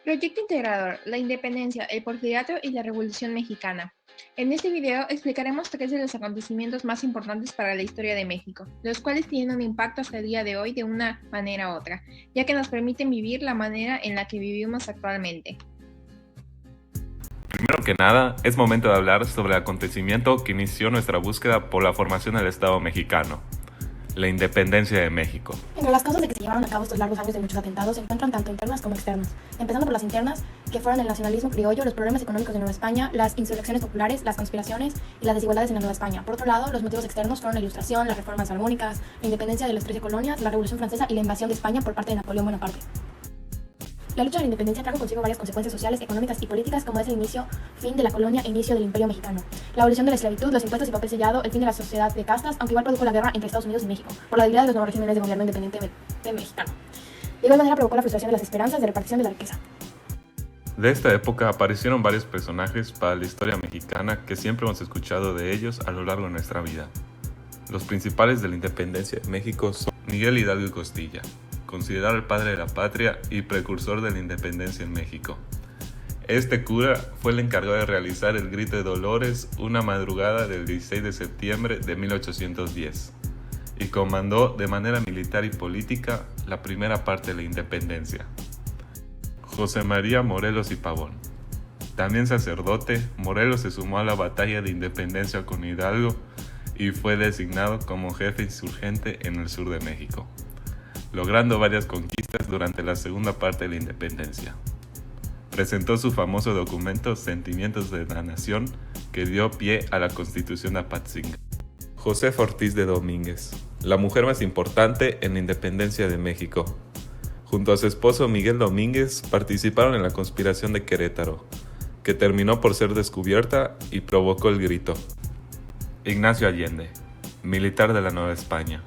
Proyecto Integrador, la independencia, el porfiriato y la Revolución Mexicana. En este video explicaremos tres de los acontecimientos más importantes para la historia de México, los cuales tienen un impacto hasta el día de hoy de una manera u otra, ya que nos permiten vivir la manera en la que vivimos actualmente. Primero que nada, es momento de hablar sobre el acontecimiento que inició nuestra búsqueda por la formación del Estado mexicano, la independencia de México. Entre las causas de que se llevaron a cabo estos largos años de muchos atentados se encuentran tanto internas como externas, empezando por las internas, que fueron el nacionalismo criollo, los problemas económicos de Nueva España, las insurrecciones populares, las conspiraciones y las desigualdades en la Nueva España. Por otro lado, los motivos externos fueron la Ilustración, las reformas salomónicas, la independencia de las 13 colonias, la Revolución Francesa y la invasión de España por parte de Napoleón Bonaparte. La lucha de la independencia trajo consigo varias consecuencias sociales, económicas y políticas, como es el fin de la colonia e inicio del Imperio Mexicano, la abolición de la esclavitud, los impuestos y papel sellado, el fin de la sociedad de castas, aunque igual produjo la guerra entre Estados Unidos y México, por la debilidad de los nuevos regímenes de gobierno independiente mexicano. De igual manera provocó la frustración de las esperanzas de repartición de la riqueza. De esta época aparecieron varios personajes para la historia mexicana que siempre hemos escuchado de ellos a lo largo de nuestra vida. Los principales de la independencia de México son Miguel Hidalgo y Costilla, considerado el padre de la patria y precursor de la independencia en México. Este cura fue el encargado de realizar el Grito de Dolores una madrugada del 16 de septiembre de 1810 y comandó de manera militar y política la primera parte de la independencia. José María Morelos y Pavón. También sacerdote, Morelos se sumó a la batalla de independencia con Hidalgo y fue designado como jefe insurgente en el sur de México, logrando varias conquistas durante la segunda parte de la independencia. Presentó su famoso documento Sentimientos de la Nación, que dio pie a la Constitución de Apatzinga. Josefa Ortiz de Domínguez, la mujer más importante en la independencia de México. Junto a su esposo Miguel Domínguez participaron en la conspiración de Querétaro, que terminó por ser descubierta y provocó el grito. Ignacio Allende, militar de la Nueva España.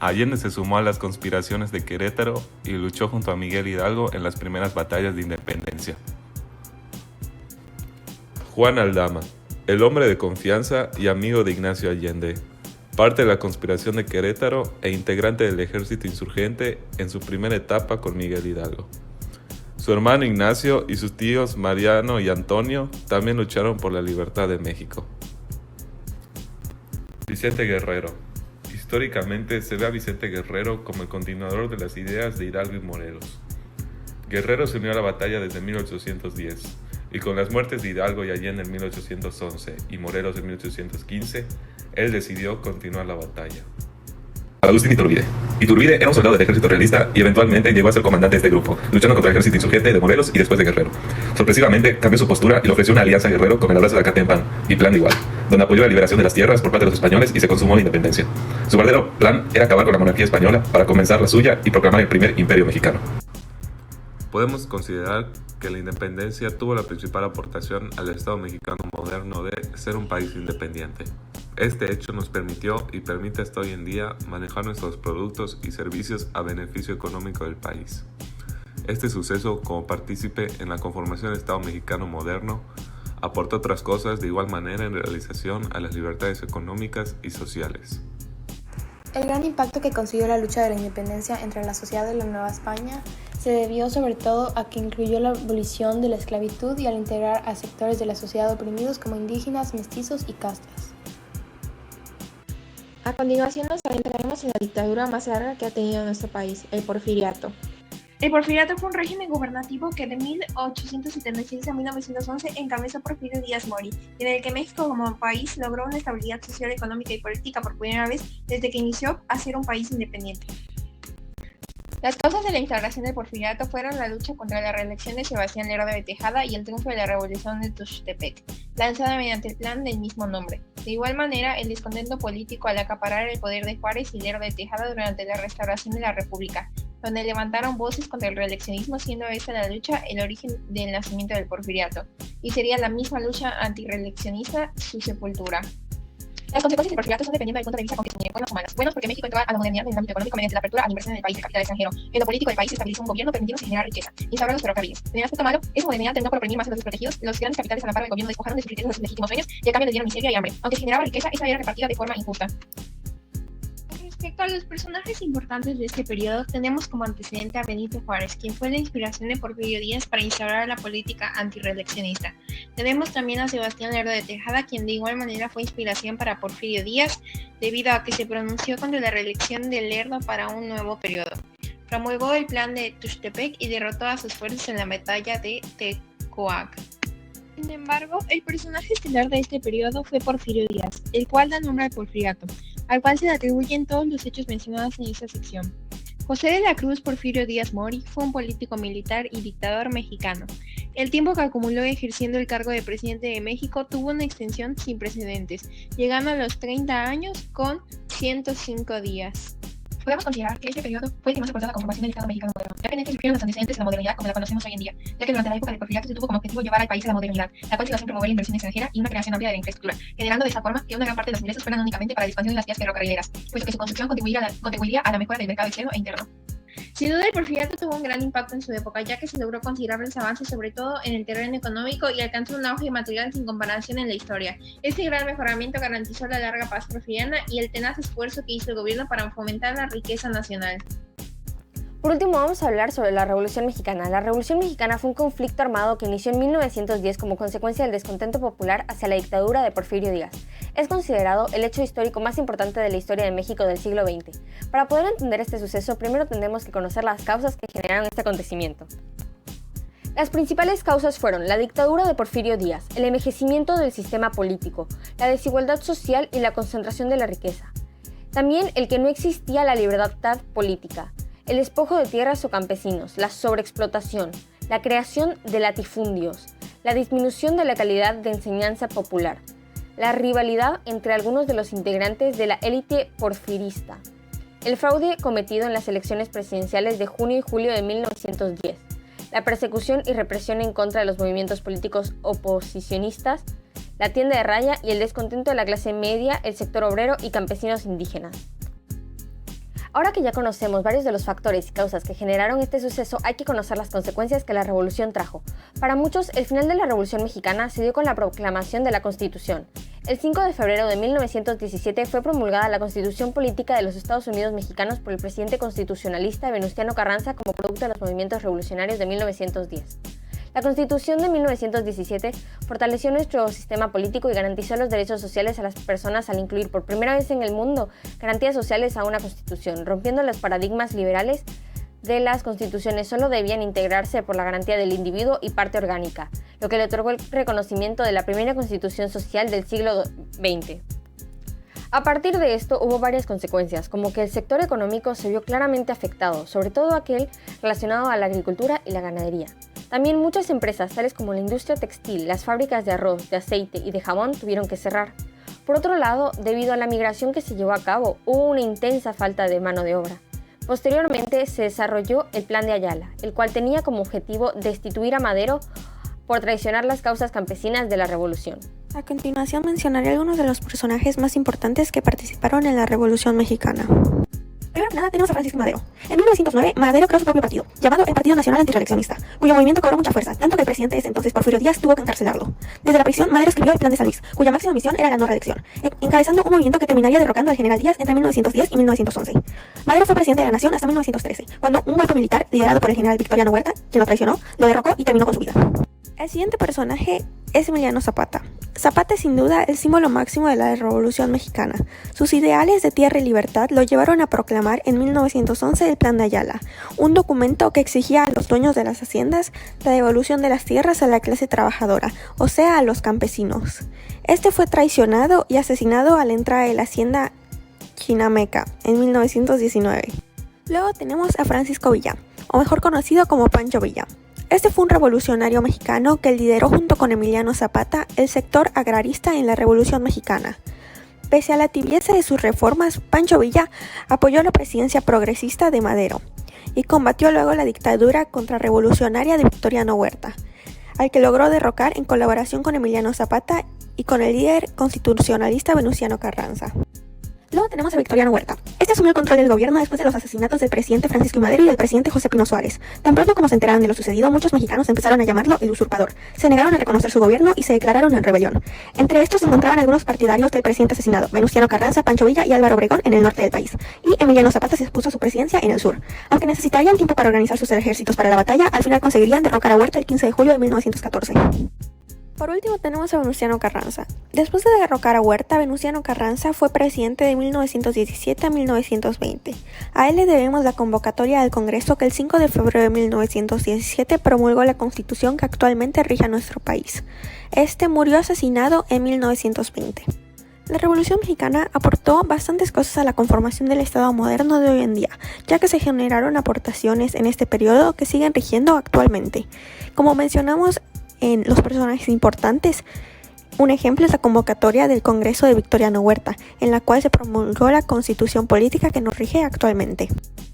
Allende se sumó a las conspiraciones de Querétaro y luchó junto a Miguel Hidalgo en las primeras batallas de independencia. Juan Aldama, el hombre de confianza y amigo de Ignacio Allende, parte de la conspiración de Querétaro e integrante del ejército insurgente en su primera etapa con Miguel Hidalgo. Su hermano Ignacio y sus tíos Mariano y Antonio también lucharon por la libertad de México. Vicente Guerrero. Históricamente se ve a Vicente Guerrero como el continuador de las ideas de Hidalgo y Morelos. Guerrero se unió a la batalla desde 1810 y con las muertes de Hidalgo y Allende en 1811 y Morelos en 1815, él decidió continuar la batalla. Agustín Iturbide. Iturbide era un soldado del ejército realista y eventualmente llegó a ser comandante de este grupo, luchando contra el ejército insurgente de Morelos y después de Guerrero. Sorpresivamente cambió su postura y le ofreció una alianza a Guerrero con el abrazo de Acatempan y Plan de Igual, donde apoyó la liberación de las tierras por parte de los españoles y se consumó la independencia. Su verdadero plan era acabar con la monarquía española para comenzar la suya y proclamar el primer imperio mexicano. Podemos considerar que la independencia tuvo la principal aportación al Estado mexicano moderno de ser un país independiente. Este hecho nos permitió y permite hasta hoy en día manejar nuestros productos y servicios a beneficio económico del país. Este suceso, como partícipe en la conformación del Estado mexicano moderno, aportó otras cosas de igual manera en realización a las libertades económicas y sociales. El gran impacto que consiguió la lucha de la independencia entre la sociedad de la Nueva España se debió sobre todo a que incluyó la abolición de la esclavitud y al integrar a sectores de la sociedad oprimidos como indígenas, mestizos y castas. A continuación nos adentraremos en la dictadura más larga que ha tenido nuestro país, el porfiriato. El porfiriato fue un régimen gubernativo que de 1876 a 1911 encabezó Porfirio Díaz Mori, en el que México como país logró una estabilidad social, económica y política por primera vez desde que inició a ser un país independiente. Las causas de la instauración del porfiriato fueron la lucha contra la reelección de Sebastián Lerdo de Tejada y el triunfo de la Revolución de Tuxtepec, lanzada mediante el plan del mismo nombre. De igual manera, el descontento político al acaparar el poder de Juárez y Lerdo de Tejada durante la restauración de la República, donde levantaron voces contra el reeleccionismo, siendo esta la lucha el origen del nacimiento del porfiriato, y sería la misma lucha antirreeleccionista su sepultura. Las consecuencias del porfiriato son dependiendo del punto de vista con que se miren, buenas o malas. Buenos porque México entró a la modernidad en el ámbito económico mediante la apertura a la inversión en el país de capital extranjero. En lo político del país se estabilizó un gobierno permitiéndose generar riqueza, instauró los ferrocarriles. En el aspecto malo, esa modernidad terminó por oprimir más a los desprotegidos, los grandes capitales al amparo del gobierno despojaron de sus riquezas a sus legítimos sueños y a cambio les dieron miseria y hambre. Aunque se generaba riqueza, esta era repartida de forma injusta. Respecto respecto a los personajes importantes de este periodo, tenemos como antecedente a Benito Juárez, quien fue la inspiración de Porfirio Díaz para instaurar la política antirreeleccionista. Tenemos también a Sebastián Lerdo de Tejada, quien de igual manera fue inspiración para Porfirio Díaz, debido a que se pronunció contra la reelección de Lerdo para un nuevo periodo. Promulgó el plan de Tuxtepec y derrotó a sus fuerzas en la batalla de Tecoac. Sin embargo, el personaje estelar de este periodo fue Porfirio Díaz, el cual da nombre al Porfiriato, al cual se le atribuyen todos los hechos mencionados en esta sección. José de la Cruz Porfirio Díaz Mori fue un político militar y dictador mexicano. El tiempo que acumuló ejerciendo el cargo de presidente de México tuvo una extensión sin precedentes, llegando a los 30 años con 105 días. Podemos considerar que este periodo fue el que más aportó a la conformación del Estado mexicano moderno, ya que en él surgieron los antecedentes de la modernidad como la conocemos hoy en día, ya que durante la época del Porfiriato se tuvo como objetivo llevar al país a la modernidad, la cual se basó en promover la inversión extranjera y una creación amplia de la infraestructura, generando de esta forma que una gran parte de los ingresos fueran únicamente para la expansión de las vías ferrocarrileras, puesto que su construcción contribuiría a la mejora del mercado externo e interno. Sin duda, el Porfiriato tuvo un gran impacto en su época, ya que se logró considerables avances, sobre todo en el terreno económico, y alcanzó un auge material sin comparación en la historia. Este gran mejoramiento garantizó la larga paz porfiriana y el tenaz esfuerzo que hizo el gobierno para fomentar la riqueza nacional. Por último, vamos a hablar sobre la Revolución Mexicana. La Revolución Mexicana fue un conflicto armado que inició en 1910 como consecuencia del descontento popular hacia la dictadura de Porfirio Díaz. Es considerado el hecho histórico más importante de la historia de México del siglo XX. Para poder entender este suceso, primero tendremos que conocer las causas que generaron este acontecimiento. Las principales causas fueron la dictadura de Porfirio Díaz, el envejecimiento del sistema político, la desigualdad social y la concentración de la riqueza. También el que no existía la libertad política, el despojo de tierras o campesinos, la sobreexplotación, la creación de latifundios, la disminución de la calidad de enseñanza popular, la rivalidad entre algunos de los integrantes de la élite porfirista, el fraude cometido en las elecciones presidenciales de junio y julio de 1910, la persecución y represión en contra de los movimientos políticos oposicionistas, la tienda de raya y el descontento de la clase media, el sector obrero y campesinos indígenas. Ahora que ya conocemos varios de los factores y causas que generaron este suceso, hay que conocer las consecuencias que la revolución trajo. Para muchos, el final de la Revolución Mexicana se dio con la proclamación de la Constitución. El 5 de febrero de 1917 fue promulgada la Constitución Política de los Estados Unidos Mexicanos por el presidente constitucionalista Venustiano Carranza como producto de los movimientos revolucionarios de 1910. La Constitución de 1917 fortaleció nuestro sistema político y garantizó los derechos sociales a las personas al incluir por primera vez en el mundo garantías sociales a una constitución, rompiendo los paradigmas liberales de las constituciones solo debían integrarse por la garantía del individuo y parte orgánica, lo que le otorgó el reconocimiento de la primera constitución social del siglo XX. A partir de esto hubo varias consecuencias, como que el sector económico se vio claramente afectado, sobre todo aquel relacionado a la agricultura y la ganadería. También muchas empresas, tales como la industria textil, las fábricas de arroz, de aceite y de jabón, tuvieron que cerrar. Por otro lado, debido a la migración que se llevó a cabo, hubo una intensa falta de mano de obra. Posteriormente se desarrolló el Plan de Ayala, el cual tenía como objetivo destituir a Madero por traicionar las causas campesinas de la revolución. A continuación mencionaré algunos de los personajes más importantes que participaron en la Revolución Mexicana. Primero que nada tenemos a Francisco Madero. En 1909, Madero creó su propio partido, llamado el Partido Nacional Antirreeleccionista, cuyo movimiento cobró mucha fuerza, tanto que el presidente de ese entonces, Porfirio Díaz, tuvo que encarcelarlo. Desde la prisión, Madero escribió el Plan de San Luis, cuya máxima misión era la no reelección, encabezando un movimiento que terminaría derrocando al general Díaz entre 1910 y 1911. Madero fue presidente de la nación hasta 1913, cuando un golpe militar, liderado por el general Victoriano Huerta, quien lo traicionó, lo derrocó y terminó con su vida. El siguiente personaje es Emiliano Zapata. Zapata es sin duda el símbolo máximo de la Revolución Mexicana. Sus ideales de tierra y libertad lo llevaron a proclamar en 1911 el Plan de Ayala, un documento que exigía a los dueños de las haciendas la devolución de las tierras a la clase trabajadora, o sea, a los campesinos. Este fue traicionado y asesinado a la entrada de la hacienda Chinameca en 1919. Luego tenemos a Francisco Villa, o mejor conocido como Pancho Villa. Este fue un revolucionario mexicano que lideró junto con Emiliano Zapata el sector agrarista en la Revolución Mexicana. Pese a la tibieza de sus reformas, Pancho Villa apoyó la presidencia progresista de Madero y combatió luego la dictadura contrarrevolucionaria de Victoriano Huerta, al que logró derrocar en colaboración con Emiliano Zapata y con el líder constitucionalista Venustiano Carranza. Luego tenemos a Victoriano Huerta. Este asumió el control del gobierno después de los asesinatos del presidente Francisco I. Madero y del presidente José Pino Suárez. Tan pronto como se enteraron de lo sucedido, muchos mexicanos empezaron a llamarlo el usurpador. Se negaron a reconocer su gobierno y se declararon en rebelión. Entre estos se encontraban algunos partidarios del presidente asesinado, Venustiano Carranza, Pancho Villa y Álvaro Obregón en el norte del país. Y Emiliano Zapata se expuso a su presidencia en el sur. Aunque necesitarían tiempo para organizar sus ejércitos para la batalla, al final conseguirían derrocar a Huerta el 15 de julio de 1914. Por último tenemos a Venustiano Carranza. Después de derrocar a Huerta, Venustiano Carranza fue presidente de 1917 a 1920. A él le debemos la convocatoria del Congreso que el 5 de febrero de 1917 promulgó la Constitución que actualmente rige a nuestro país. Este murió asesinado en 1920. La Revolución Mexicana aportó bastantes cosas a la conformación del Estado moderno de hoy en día, ya que se generaron aportaciones en este periodo que siguen rigiendo actualmente. Como mencionamos en los personajes importantes, un ejemplo es la convocatoria del Congreso de Victoriano Huerta, en la cual se promulgó la Constitución política que nos rige actualmente.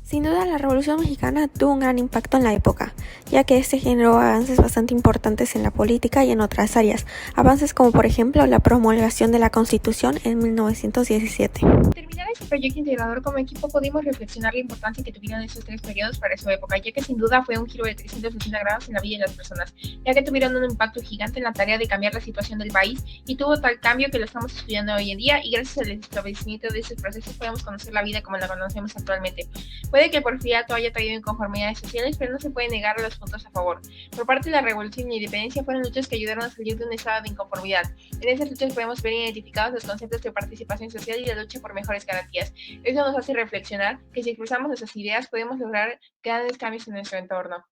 Sin duda, la Revolución Mexicana tuvo un gran impacto en la época, ya que este generó avances bastante importantes en la política y en otras áreas, avances como por ejemplo la promulgación de la Constitución en 1917. Al terminar este proyecto integrador como equipo pudimos reflexionar la importancia que tuvieron estos tres periodos para su época, ya que sin duda fue un giro de 360 grados en la vida de las personas, ya que tuvieron un impacto gigante en la tarea de cambiar la situación del país y tuvo tal cambio que lo estamos estudiando hoy en día y gracias al establecimiento de estos procesos podemos conocer la vida como la conocemos actualmente. Puede que el porfiriato haya traído inconformidades sociales, pero no se puede negar los puntos a favor. Por parte de la Revolución y la Independencia fueron luchas que ayudaron a salir de un estado de inconformidad. En esas luchas podemos ver identificados los conceptos de participación social y la lucha por mejores garantías. Eso nos hace reflexionar que si expresamos nuestras ideas podemos lograr grandes cambios en nuestro entorno.